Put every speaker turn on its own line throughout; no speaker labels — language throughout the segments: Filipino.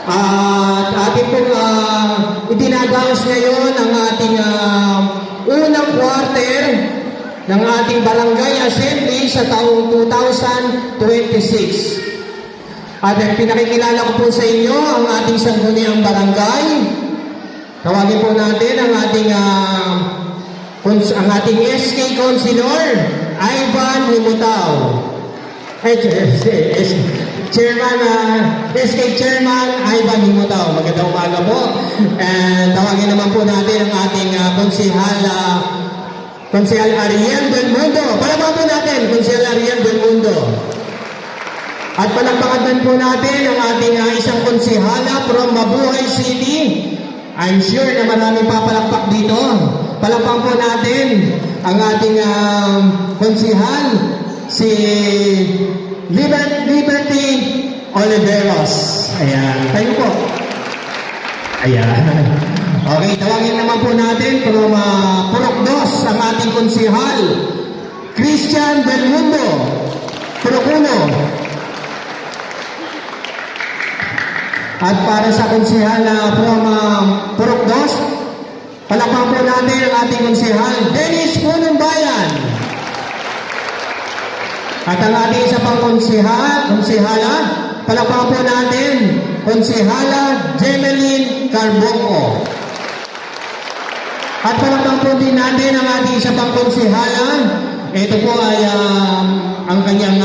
At ating pong itinagawas ngayon ang ating unang quarter ng ating barangay assembly sa taong 2026. At pinakikilala ko po sa inyo ang ating sangguniang barangay. Tawagin po natin ang ating SK Councilor, Ivan Limutaw. Chairman, SK Chairman, Ivan Limutaw. Magandang umaga po. And tawagin naman po natin ang ating Konsehal Ariel Del Mundo. Palakpakan po natin, Konsehal Ariel Del Mundo. At palakpakan po natin ang ating isang konsehala from Mabuhay City. I'm sure na maraming papalakpak dito. Palakpakan po natin ang ating konsehal, si Liberty Oliveros. Ayan. Tayo po. Ayan. Okay, tawagin naman po natin from Purok 2 ang ating konsehal, Christian Del Mundo. Purok 1. At para sa konsehal from Purok 2, palakpakan po natin ang ating konsehal, Dennis Punumbayan. At ang ating isa pang konsehala, palakpakan po natin, konsehala Jemeline Carbonco. At palakpakan po din natin ang ating isa pang konsehala. Ito po ay ang kanyang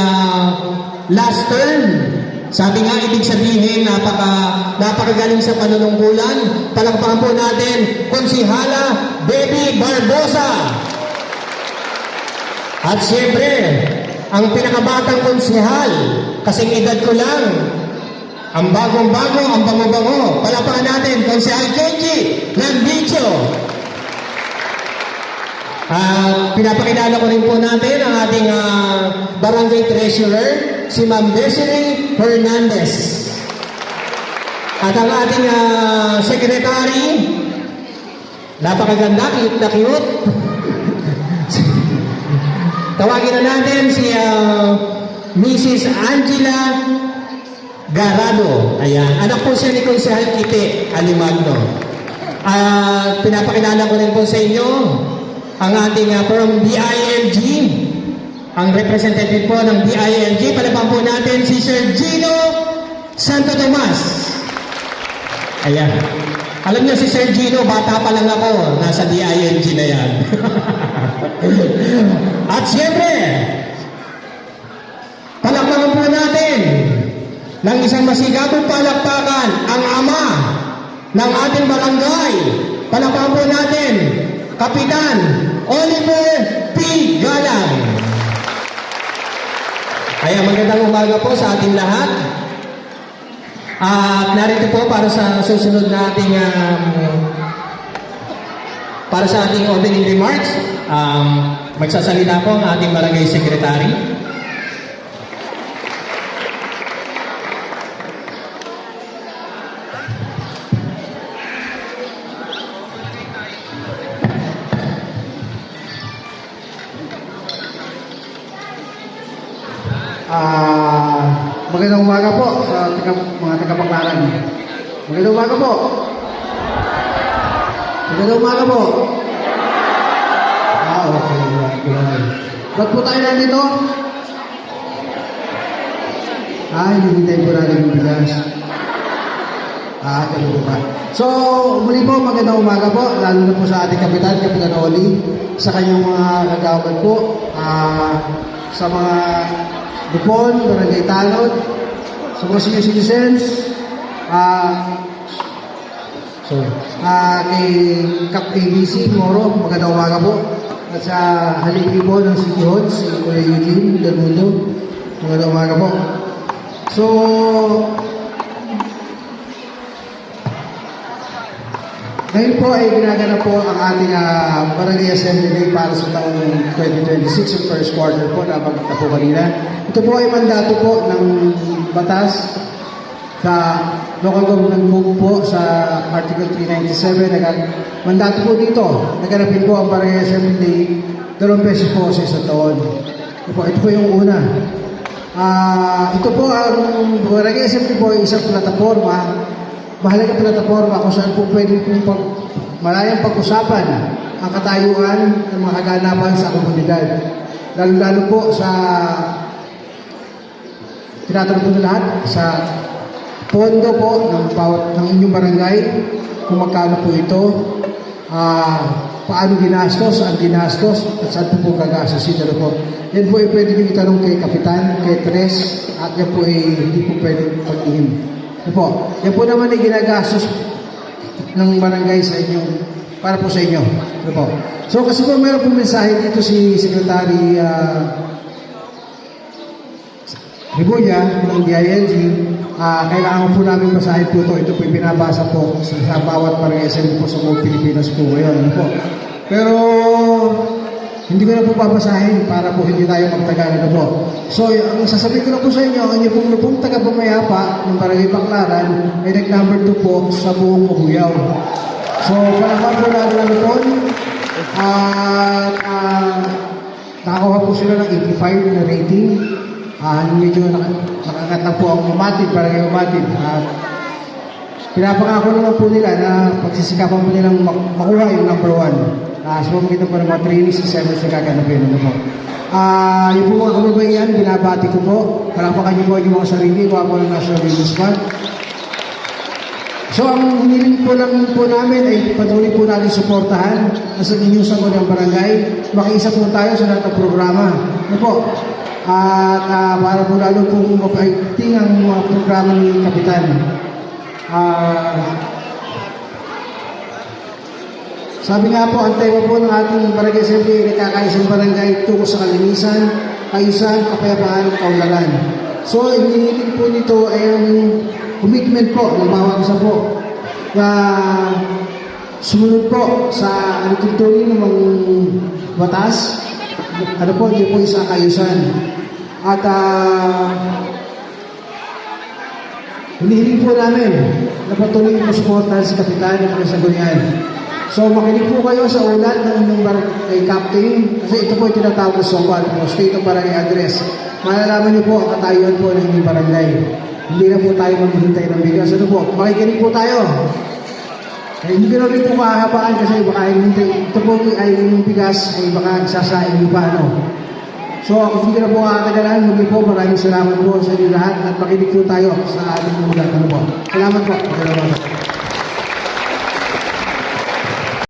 last term. Sabi nga, ibig sabihin, napakagaling sa panunungkulan. Palakpakan po natin, konsehala Baby Barbosa. At siyempre, ang pinakabatang konsehal, kasing edad ko lang, ang bagong-bago, ang bango-bango. Palakpakan natin, Konsehal Kenji Landicho. Pinapakilala ko rin po natin ang ating barangay treasurer, si Ma'am Desiree Hernandez. At ang ating secretary, napakaganda, cute na cute. Tawagin na natin si Mrs. Angela Garado. Ayan. Anak po siya ni Konsehal Kite Alimagno. Pinapakilala ko rin po sa inyo ang ating from BILG, ang representative po ng BILG. Palabang po natin si Sir Gino Santo Tomas. Ayan. Alam niyo si Sir Gino, bata pa lang ako, nasa BILG na yan. At siyempre, palakpakan po natin ng isang masigabong palakpakan ang ama ng ating barangay. Palakpakan po natin, Kapitan Oliver P. Galang. Kaya magandang umaga po sa ating lahat. At narito po para sa susunod na ating para sa ating opening remarks, magsasalita po ang ating barangay secretary.
Magandang umaga po sa mga taga-Baclaran. Magandang umaga po. Magandang umaga po. Okay. Ba't po tayo nandito? Hinihintay po natin yung bigas. Ganun po ba? So, muli po, magandang umaga po, lalo na po sa ating Kapitan Oli, sa kanyang mga kagawad po, sa mga Dupon, Barangay Tanod, sa mga senior citizens, kay Kap ABC, Moro, magandang umaga po. At sa haligi po ng City Hall, si Kuya Eugene Del Mundo, magandang umaga po. So, ngayon po ay ginaganap po ang ating Barangay Assembly Day para sa taong 2026, yung first quarter po, napagkita po kanina. Ito po ay mandato po ng batas sa local government book po sa Article 397. Mandato po dito, naganapin po ang Barangay Assembly Day 2 beses po sa isang taon. Ito po yung una. Ito po ang Barangay Assembly po ay isang plataforma mahalagang plataforma kung saan po pwede pong malayang pag-usapan ang katayuan ng mga kaganapan sa komunidad. Lalo-lalo po sa tinatanong po na lahat sa pondo po ng inyong barangay, kung magkano po ito, paano ginastos, saan ginastos, at saan po gagastosin. Ano po. Yan po ay pwede nyo itanong kay Kapitan, kay Tres, at yan po ay hindi po pwede pag-ihim. Ano po. Yan po naman ay ginagastos ng barangay sa inyo, para po sa inyo. Ano po. So kasi po meron po mensahe dito si Secretary Ribuya ng DILG. Kailangan po namin basahin po ito. Ito po yung pinabasa po sa bawat barangay SM po sa buong Pilipinas po ngayon. Ano po. Pero hindi ko na po babasahin para po hindi tayo magtagal. Ano po. So, ang sasabihin ko na po sa inyo, ang inyong lupong taga-pamayapa ng Barangay Baclaran ay nag-number 2 po sa buong Mabuyaw. So, palakpan po natin po. At nakakuha po sila ng 85 na rating. Medyo nakakat na po ang umatid, barangay umatid. Pinapangako naman po nila na pagsisikapan po nilang makuha yung number 1. So, makita po ng mga trainees sa service na kaganapin. Ano po. Yung po mga kababayan, binabati ko po. Palakpakan niyo po yung mga sarili, kuha po ng National Women's Month. So, ang hiniling po lang po namin ay patuloy po natin suportahan sa inyong sanggol ng barangay. Makiisa po tayo sa lahat ng programa. Ano po? At para po lalo pong mapahigting ang mga programa ni Kapitan. Sabi nga po, ang tema po ng ating barangay assembly, nakakaisang barangay tungo sa kalinisan, ayusan, kapayapaan, kaunlaran. So, hinihiling po nito ay ang commitment po ng bawat isa po na sumunod po sa alituntunin ng mga batas. Ano po, hindi po isa kaayusan. At hinihiling po namin na patuloy po supportan si Kapitan ng mga Sanggunian. So, makinig po kayo sa ulat ng inyong barangay captain kasi ito po yung tinatawag sa SOPAD, State of Barangay Address. Malalaman niyo po ang katayuan po ng inyong barangay. Hindi na po tayo maghihintay ng bigas. Ano po? Makikinig po tayo. Hindi ko na rin po kahabaan kasi baka ito po ay yung bigas ay baka sasain niyo pa. Ano? So, ako hindi na po kakagalan. Muli po, maraming salamat po sa inyo lahat at makinig po tayo sa ating ulat. Ano po? Salamat po.